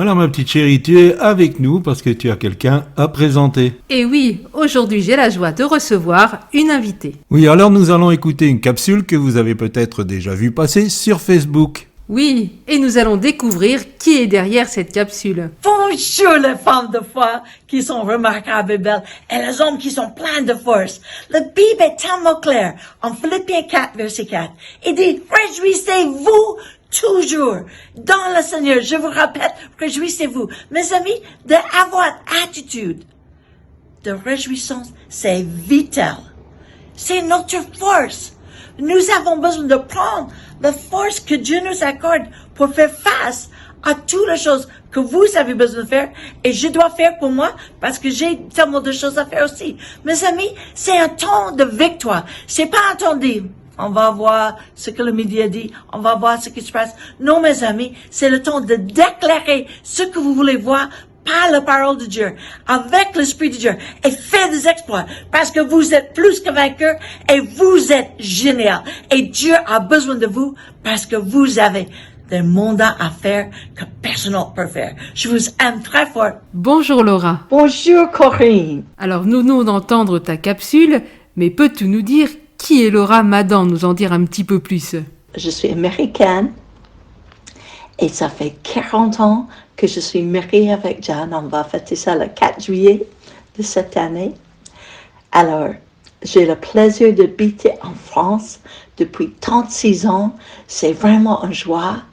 Alors ma petite chérie, tu es avec nous parce que tu as quelqu'un à présenter. Et oui, aujourd'hui j'ai la joie de recevoir une invitée. Oui, alors nous allons écouter une capsule que vous avez peut-être déjà vue passer sur Facebook. Oui, et nous allons découvrir qui est derrière cette capsule. Bonjour les femmes de foi qui sont remarquables et belles et les hommes qui sont pleins de force. La Bible est tellement claire en Philippiens 4, verset 4. Il dit, réjouissez-vous toujours dans le Seigneur. Je vous répète, réjouissez-vous. Mes amis, d'avoir attitude de réjouissance, c'est vital. C'est notre force. Nous avons besoin de prendre la force que Dieu nous accorde pour faire face à toutes les choses que vous avez besoin de faire et je dois faire pour moi parce que j'ai tellement de choses à faire aussi. Mes amis, c'est un temps de victoire. C'est pas un temps de on va voir ce que le média dit, on va voir ce qui se passe. Non, mes amis, c'est le temps de déclarer ce que vous voulez voir par la parole de Dieu, avec l'Esprit de Dieu, et faire des exploits, parce que vous êtes plus que vainqueurs, et vous êtes génial. Et Dieu a besoin de vous, parce que vous avez des mandats à faire que personne d'autre peut faire. Je vous aime très fort. Bonjour Laura. Bonjour Corinne. Alors nous venons d'entendre ta capsule, mais peux-tu nous dire qui est Laura Madan, nous en dire un petit peu plus? Je suis américaine et ça fait 40 ans que je suis mariée avec John. On va fêter ça le 4 juillet de cette année. Alors, j'ai le plaisir d'habiter en France depuis 36 ans. C'est vraiment une joie.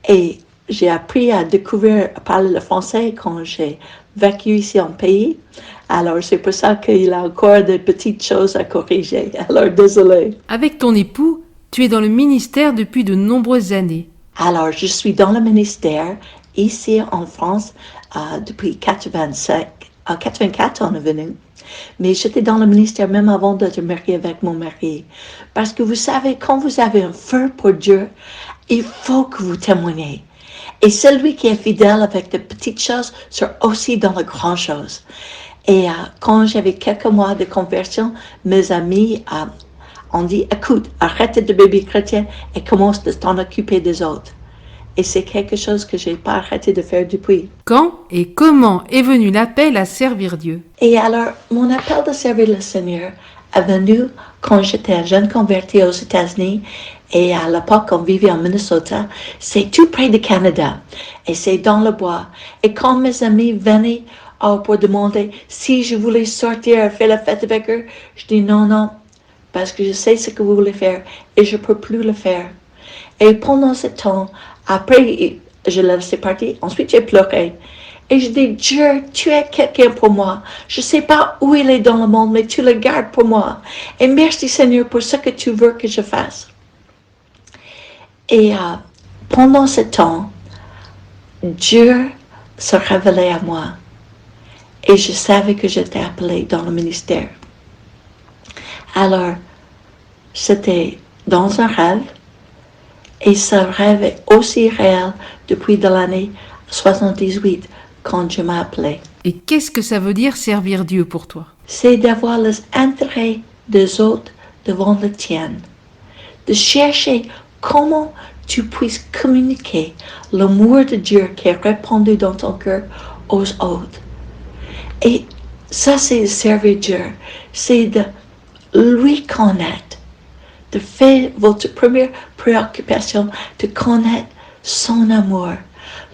Et j'ai appris à découvrir, à parler le français quand j'ai vécu ici en pays. Alors, c'est pour ça qu'il y a encore des petites choses à corriger. Alors, désolé. Avec ton époux, tu es dans le ministère depuis de nombreuses années. Alors, je suis dans le ministère ici en France depuis 84, on est venu. Mais j'étais dans le ministère même avant d'être mariée avec mon mari. Parce que vous savez, quand vous avez un feu pour Dieu, il faut que vous témoignez. Et celui qui est fidèle avec de petites choses sera aussi dans les grandes choses. Et quand j'avais quelques mois de conversion, mes amis ont dit, écoute, arrête de bébé chrétien et commence de t'en occuper des autres. Et c'est quelque chose que j'ai pas arrêté de faire depuis. Quand et comment est venu l'appel à servir Dieu? Et alors, mon appel de servir le Seigneur est venu quand j'étais un jeune converti aux États-Unis. Et à l'époque, on vivait en Minnesota. C'est tout près du Canada. Et c'est dans le bois. Et quand mes amis venaient pour demander si je voulais sortir et faire la fête avec eux, je dis non, parce que je sais ce que vous voulez faire et je peux plus le faire. Et pendant ce temps, après, je l'ai laissé partir. Ensuite, j'ai pleuré. Et je dis, Dieu, tu es quelqu'un pour moi. Je ne sais pas où il est dans le monde, mais tu le gardes pour moi. Et merci Seigneur pour ce que tu veux que je fasse. Et pendant ce temps, Dieu se révélait à moi. Et je savais que j'étais appelée dans le ministère. Alors, c'était dans un rêve. Et ce rêve est aussi réel depuis de l'année 78 quand Dieu m'a appelé. Et qu'est-ce que ça veut dire servir Dieu pour toi? C'est d'avoir les intérêts des autres devant le tien. De chercher comment tu puisses communiquer l'amour de Dieu qui est répandu dans ton cœur aux autres. Et ça, c'est servir Dieu. C'est de lui connaître. De faire votre première préoccupation, de connaître son amour,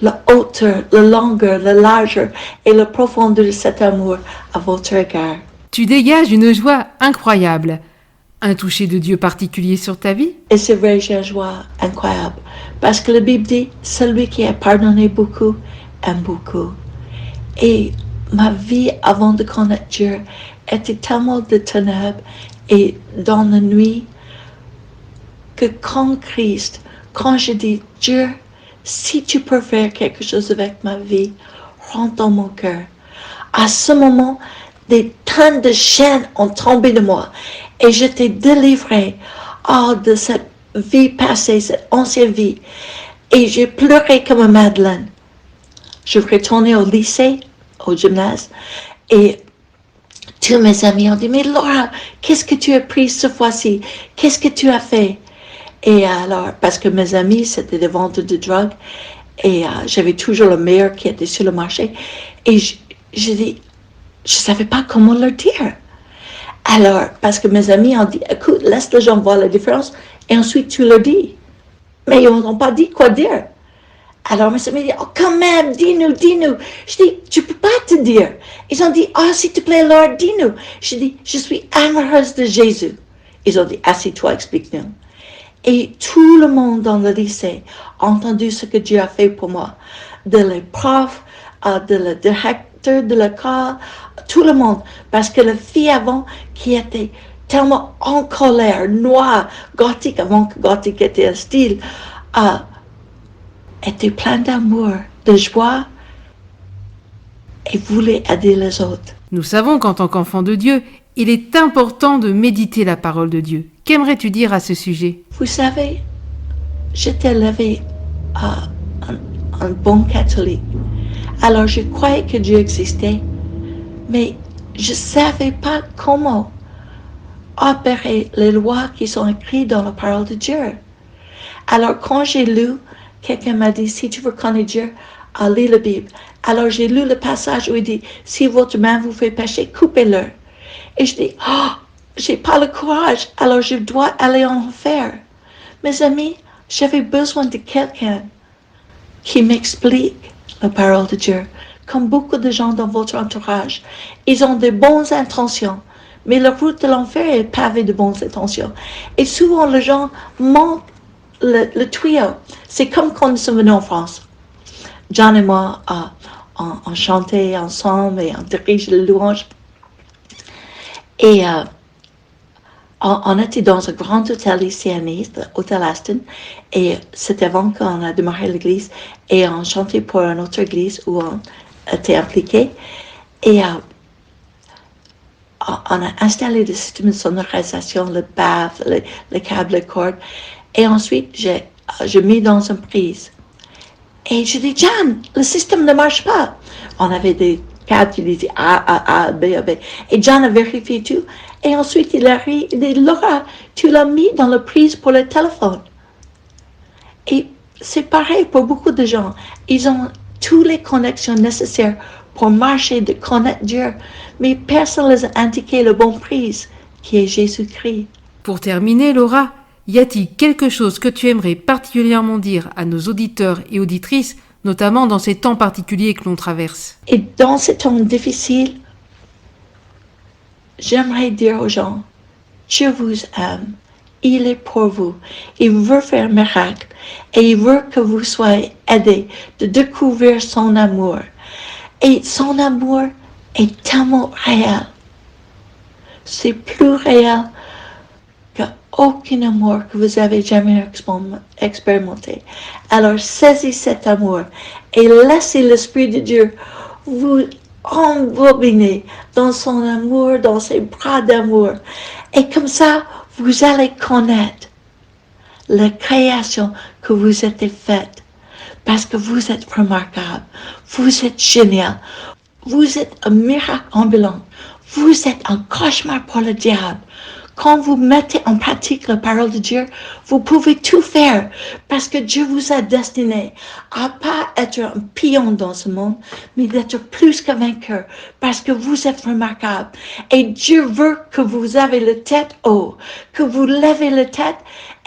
la hauteur, la longueur, la largeur et la profondeur de cet amour à votre égard. Tu dégages une joie incroyable. Un toucher de Dieu particulier sur ta vie? Et c'est vrai, j'ai une joie incroyable. Parce que la Bible dit, celui qui a pardonné beaucoup aime beaucoup. Et ma vie avant de connaître Dieu était tellement de ténèbres et dans la nuit, que quand Christ, quand je dis, Dieu, si tu peux faire quelque chose avec ma vie, rentre dans mon cœur. À ce moment, des tonnes de chaînes ont tombé de moi et j'étais délivrée de cette vie passée, cette ancienne vie. Et j'ai pleuré comme une madeleine. Je retournais au lycée, au gymnase, et tous mes amis ont dit, mais Laura, qu'est-ce que tu as pris cette fois-ci? Qu'est-ce que tu as fait? Et alors, parce que mes amis, c'était des vendeurs de drogue, Et j'avais toujours le meilleur qui était sur le marché. Et je dis, je savais pas comment leur dire. Alors, parce que mes amis ont dit, écoute, laisse les gens voir la différence et ensuite tu leur dis. Mais ils n'ont pas dit quoi dire. Alors, mes amis disent, oh, quand même, dis-nous. Je dis, je peux pas te dire. Ils ont dit, oh, s'il te plaît, Lord, dis-nous. Je dis, je suis amoureuse de Jésus. Ils ont dit, assis-toi, explique-nous. Et tout le monde dans le lycée a entendu ce que Dieu a fait pour moi. De les profs, de le directeur de l'école, tout le monde. Parce que la fille avant qui était tellement en colère, noire, gothique, avant que gothique était un style, était pleine d'amour, de joie et voulait aider les autres. Nous savons qu'en tant qu'enfant de Dieu, il est important de méditer la parole de Dieu. Qu'aimerais-tu dire à ce sujet? Vous savez, j'étais élevée un bon catholique. Alors je croyais que Dieu existait, mais je ne savais pas comment opérer les lois qui sont écrites dans la parole de Dieu. Alors quand j'ai lu, quelqu'un m'a dit, si tu veux connaître Dieu, lis la Bible. Alors j'ai lu le passage où il dit, si votre main vous fait pécher, coupez-le. Et je dis, oh, j'ai pas le courage, alors je dois aller en enfer. Mes amis, j'avais besoin de quelqu'un qui m'explique la parole de Dieu. Comme beaucoup de gens dans votre entourage, ils ont de bonnes intentions, mais la route de l'enfer est pavée de bonnes intentions. Et souvent, les gens manquent le tuyau. C'est comme quand nous sommes venus en France. John et moi, on chantait ensemble et on dirige les louanges. Et on était dans un grand hôtel ici à Nice, l'hôtel Aston, et c'était avant qu'on a démarré l'église, et on chantait pour une autre église où on était impliqué. Et on a installé le système de sonorisation, le baffle, les câbles, les cordes, et ensuite j'ai mis dans une prise. Et je dis, John, le système ne marche pas. On avait des câbles qui disaient A, B, B. Et John a vérifié tout. Et ensuite, il dit, Laura, tu l'as mis dans la prise pour le téléphone. Et c'est pareil pour beaucoup de gens. Ils ont toutes les connexions nécessaires pour marcher, de connaître Dieu. Mais personne ne les a indiqué la bonne prise, qui est Jésus-Christ. Pour terminer, Laura, y a-t-il quelque chose que tu aimerais particulièrement dire à nos auditeurs et auditrices, notamment dans ces temps particuliers que l'on traverse? Et dans ces temps difficiles, j'aimerais dire aux gens, Dieu vous aime, il est pour vous, il veut faire un miracle et il veut que vous soyez aidés de découvrir son amour. Et son amour est tellement réel. C'est plus réel qu'aucun amour que vous avez jamais expérimenté. Alors saisis cet amour et laissez l'Esprit de Dieu vous embobiner dans son amour, dans ses bras d'amour. Et comme ça, vous allez connaître la création que vous êtes faite. Parce que vous êtes remarquable, vous êtes génial, vous êtes un miracle ambulant, vous êtes un cauchemar pour le diable. Quand vous mettez en pratique la parole de Dieu, vous pouvez tout faire parce que Dieu vous a destiné à pas être un pion dans ce monde, mais d'être plus que vainqueur parce que vous êtes remarquable. Et Dieu veut que vous avez la tête haut, que vous levez la tête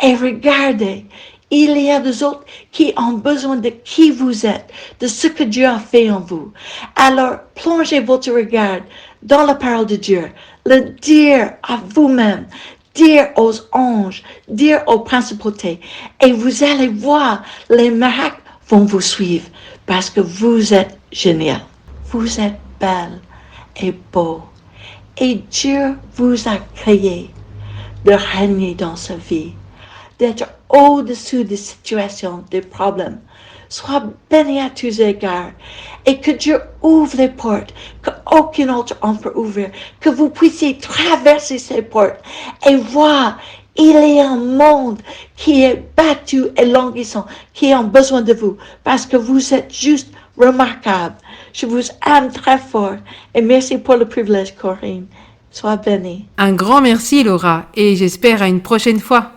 et regardez. Il y a des autres qui ont besoin de qui vous êtes, de ce que Dieu a fait en vous. Alors, plongez votre regard dans la parole de Dieu, le dire à vous-même, dire aux anges, dire aux principautés, et vous allez voir, les miracles vont vous suivre, parce que vous êtes génial. Vous êtes belle et beau, et Dieu vous a créé de régner dans sa vie, d'être au-dessus des situations, des problèmes. Sois béni à tous égards et que Dieu ouvre les portes qu'aucun autre en peut ouvrir, que vous puissiez traverser ces portes et voir, il y a un monde qui est battu et languissant, qui a besoin de vous parce que vous êtes juste remarquable. Je vous aime très fort et merci pour le privilège, Corinne. Sois bénie. Un grand merci, Laura, et j'espère à une prochaine fois.